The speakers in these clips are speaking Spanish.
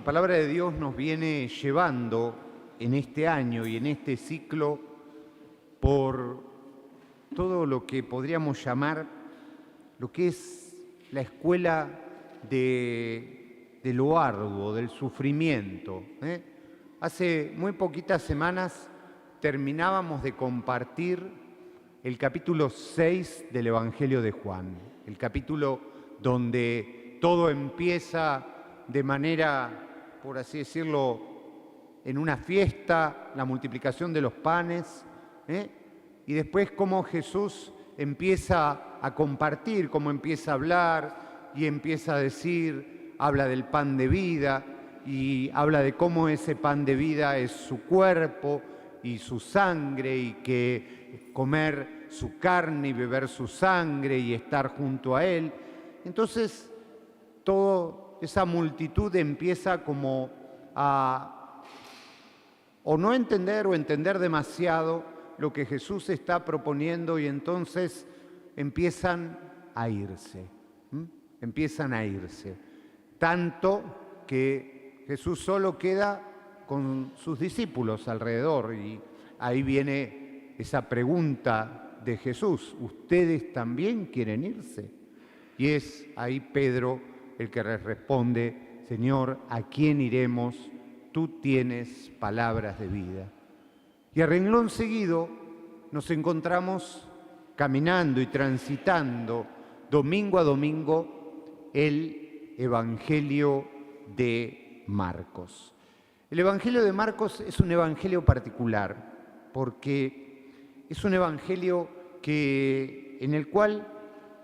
La palabra de Dios nos viene llevando en este año y en este ciclo por todo lo que podríamos llamar lo que es la escuela de lo arduo, del sufrimiento. Hace muy poquitas semanas terminábamos de compartir el capítulo 6 del Evangelio de Juan, el capítulo donde todo empieza de manera, por así decirlo, en una fiesta, la multiplicación de los panes, y después cómo Jesús empieza a compartir, cómo empieza a hablar y empieza a decir, habla del pan de vida y habla de cómo ese pan de vida es su cuerpo y su sangre y que comer su carne y beber su sangre y estar junto a Él. Entonces, toda esa multitud empieza como a o no entender o entender demasiado lo que Jesús está proponiendo y entonces empiezan a irse. Empiezan a irse. Tanto que Jesús solo queda con sus discípulos alrededor y ahí viene esa pregunta de Jesús: ¿ustedes también quieren irse? Y es ahí Pedro el que les responde: Señor, ¿a quién iremos? Tú tienes palabras de vida. Y a renglón seguido nos encontramos caminando y transitando domingo a domingo el Evangelio de Marcos. El Evangelio de Marcos es un evangelio particular porque es un evangelio en el cual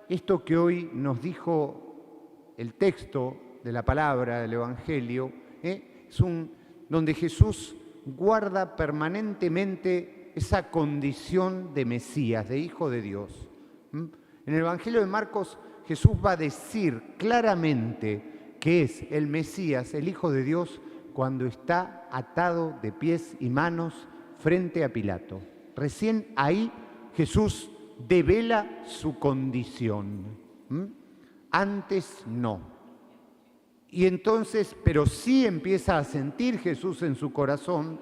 esto que hoy nos dijo el texto de la palabra del evangelio, es donde Jesús guarda permanentemente esa condición de Mesías, de Hijo de Dios. En el Evangelio de Marcos, Jesús va a decir claramente que es el Mesías, el Hijo de Dios, cuando está atado de pies y manos frente a Pilato. Recién ahí Jesús devela su condición. Antes no. Y entonces, pero sí empieza a sentir Jesús en su corazón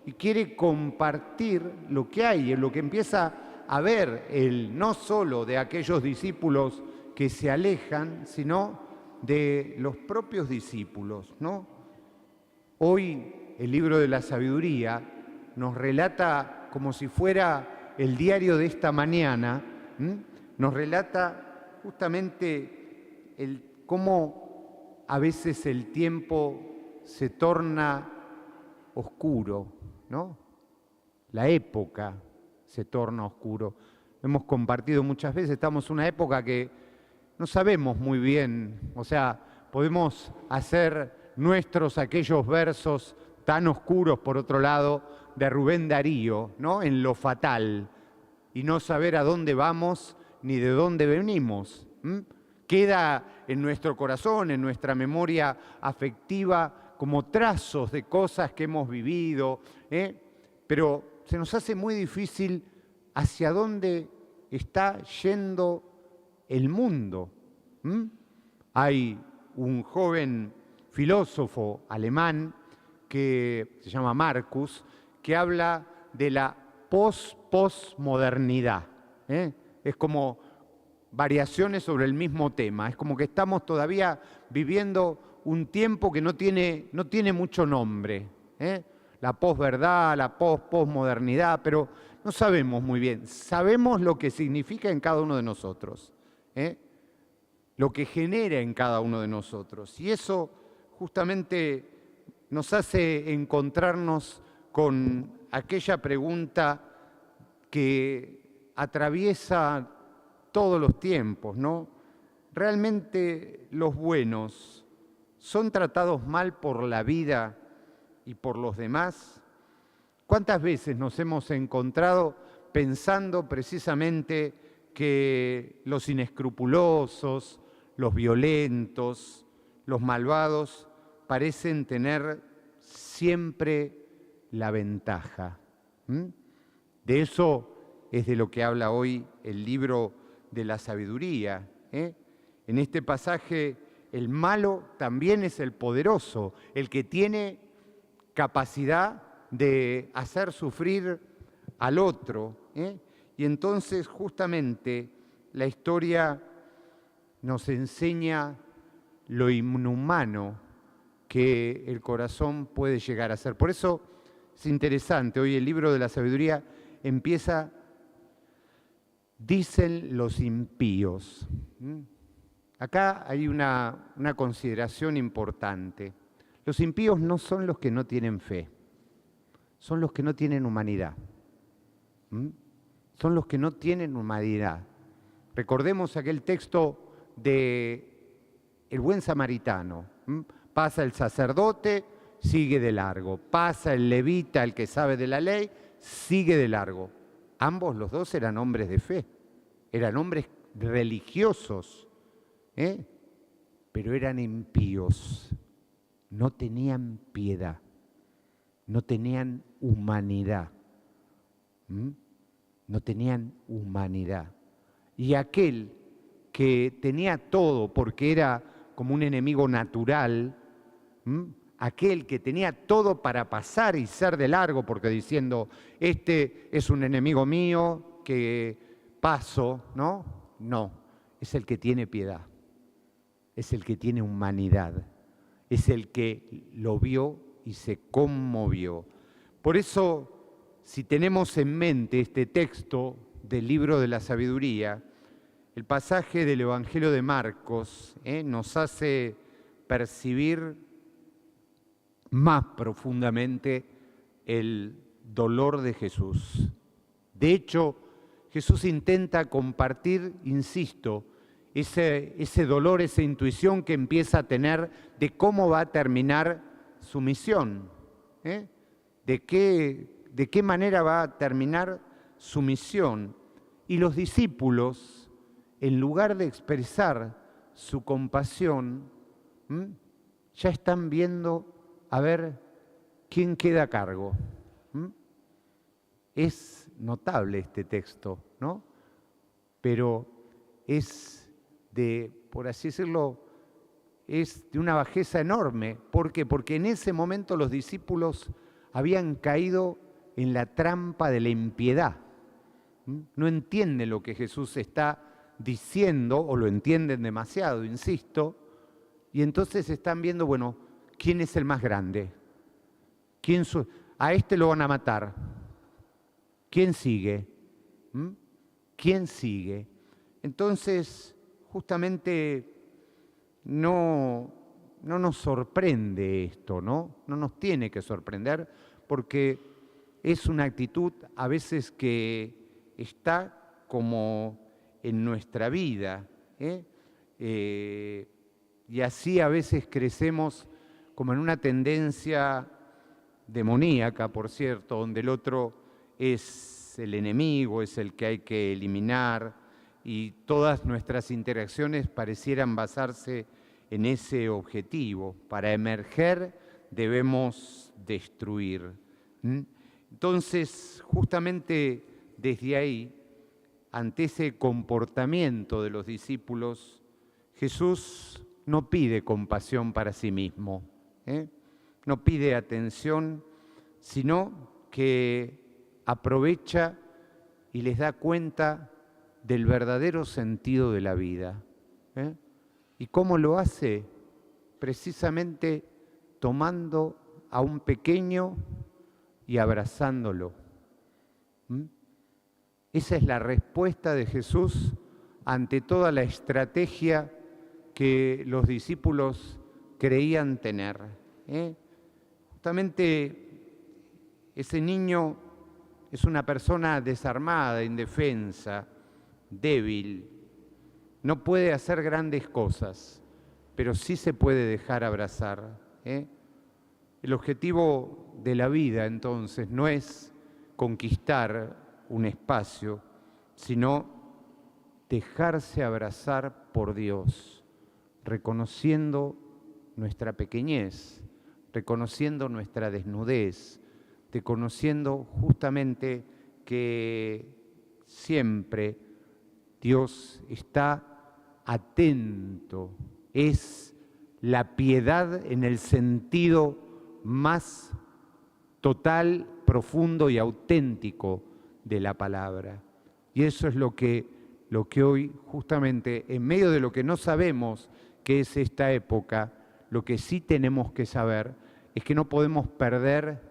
y quiere compartir lo que hay, lo que empieza a ver él, no solo de aquellos discípulos que se alejan, sino de los propios discípulos, ¿no? Hoy el libro de la sabiduría nos relata como si fuera el diario de esta mañana, nos relata justamente cómo a veces el tiempo se torna oscuro, ¿no? La época se torna oscuro. Hemos compartido muchas veces, estamos en una época que no sabemos muy bien, o sea, podemos hacer nuestros aquellos versos tan oscuros, por otro lado, de Rubén Darío, ¿no? En lo fatal, y no saber a dónde vamos ni de dónde venimos. Queda en nuestro corazón, en nuestra memoria afectiva, como trazos de cosas que hemos vivido, pero se nos hace muy difícil hacia dónde está yendo el mundo. Hay un joven filósofo alemán que se llama Marcus, que habla de la posmodernidad. Es como variaciones sobre el mismo tema. Es como que estamos todavía viviendo un tiempo que no tiene mucho nombre. La posverdad, la posmodernidad, pero no sabemos muy bien. Sabemos lo que significa en cada uno de nosotros, lo que genera en cada uno de nosotros. Y eso justamente nos hace encontrarnos con aquella pregunta que atraviesa todos los tiempos, ¿no? ¿Realmente los buenos son tratados mal por la vida y por los demás? ¿Cuántas veces nos hemos encontrado pensando precisamente que los inescrupulosos, los violentos, los malvados parecen tener siempre la ventaja? De eso es de lo que habla hoy el libro de la sabiduría. En este pasaje El malo también es el poderoso, el que tiene capacidad de hacer sufrir al otro, ¿eh? Y entonces justamente la historia nos enseña lo inhumano que el corazón puede llegar a ser. Por eso es interesante, hoy el libro de la sabiduría empieza, dicen los impíos. Acá hay una consideración importante. Los impíos no son los que no tienen fe, son los que no tienen humanidad. Son los que no tienen humanidad. Recordemos aquel texto de el buen samaritano. Pasa el sacerdote, sigue de largo. Pasa el levita, el que sabe de la ley, sigue de largo. Ambos, los dos, eran hombres de fe, eran hombres religiosos, pero eran impíos, no tenían piedad, no tenían humanidad, no tenían humanidad. Y aquel que tenía todo porque era como un enemigo natural, aquel que tenía todo para pasar y ser de largo, porque diciendo, este es un enemigo mío que paso, ¿no? No, es el que tiene piedad, es el que tiene humanidad, es el que lo vio y se conmovió. Por eso, si tenemos en mente este texto del libro de la sabiduría, el pasaje del Evangelio de Marcos nos hace percibir más profundamente el dolor de Jesús. De hecho, Jesús intenta compartir, insisto, ese dolor, esa intuición que empieza a tener de cómo va a terminar su misión, de qué manera va a terminar su misión. Y los discípulos, en lugar de expresar su compasión, ya están viendo a ver quién queda a cargo. Es notable este texto, ¿no? Pero es de, por así decirlo, es de una bajeza enorme. ¿Por qué? Porque en ese momento los discípulos habían caído en la trampa de la impiedad. No entienden lo que Jesús está diciendo, o lo entienden demasiado, insisto, y entonces están viendo, bueno, ¿quién es el más grande? A este lo van a matar. ¿Quién sigue? ¿Quién sigue? Entonces, justamente no nos sorprende esto, ¿no? No nos tiene que sorprender porque es una actitud a veces que está como en nuestra vida, y así a veces crecemos como en una tendencia demoníaca, por cierto, donde el otro es el enemigo, es el que hay que eliminar, y todas nuestras interacciones parecieran basarse en ese objetivo. Para emerger debemos destruir. Entonces, justamente desde ahí, ante ese comportamiento de los discípulos, Jesús no pide compasión para sí mismo, no pide atención, sino que aprovecha y les da cuenta del verdadero sentido de la vida. ¿Y cómo lo hace? Precisamente tomando a un pequeño y abrazándolo. Esa es la respuesta de Jesús ante toda la estrategia que los discípulos creían tener. Justamente ese niño es una persona desarmada, indefensa, débil. No puede hacer grandes cosas, pero sí se puede dejar abrazar. El objetivo de la vida, entonces, no es conquistar un espacio, sino dejarse abrazar por Dios, reconociendo nuestra pequeñez, reconociendo nuestra desnudez, reconociendo justamente que siempre Dios está atento, es la piedad en el sentido más total, profundo y auténtico de la palabra. Y eso es lo que hoy, justamente, en medio de lo que no sabemos que es esta época, lo que sí tenemos que saber es que no podemos perder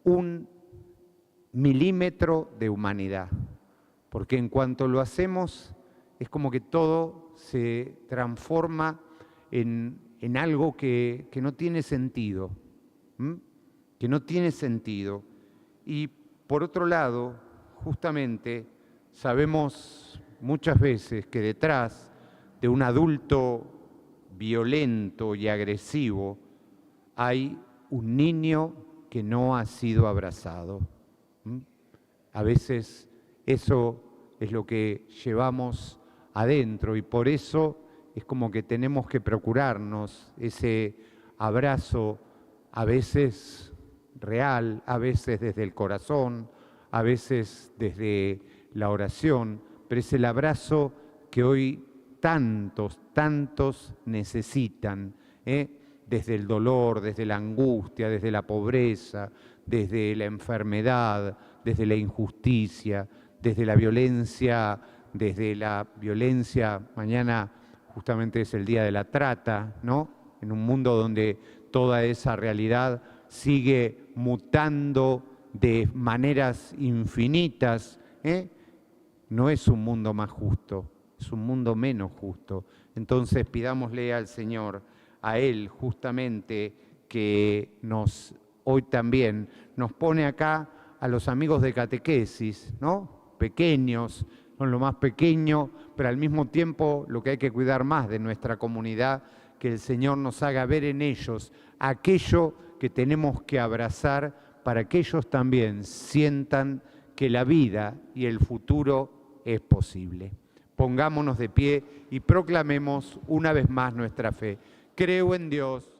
un milímetro de humanidad, porque en cuanto lo hacemos, es como que todo se transforma en algo que no tiene sentido, que no tiene sentido. Y por otro lado, justamente, sabemos muchas veces que detrás de un adulto violento y agresivo hay un niño que no ha sido abrazado. A veces eso es lo que llevamos adentro y por eso es como que tenemos que procurarnos ese abrazo, a veces real, a veces desde el corazón, a veces desde la oración, pero es el abrazo que hoy tantos necesitan, desde el dolor, desde la angustia, desde la pobreza, desde la enfermedad, desde la injusticia, desde la violencia, mañana justamente es el día de la trata, ¿no? En un mundo donde toda esa realidad sigue mutando de maneras infinitas, no es un mundo más justo, es un mundo menos justo. Entonces pidámosle al Señor, a Él justamente, que hoy también nos pone acá a los amigos de catequesis, ¿no? Pequeños, son lo más pequeño, pero al mismo tiempo lo que hay que cuidar más de nuestra comunidad, que el Señor nos haga ver en ellos aquello que tenemos que abrazar para que ellos también sientan que la vida y el futuro es posible. Pongámonos de pie y proclamemos una vez más nuestra fe. Creo en Dios,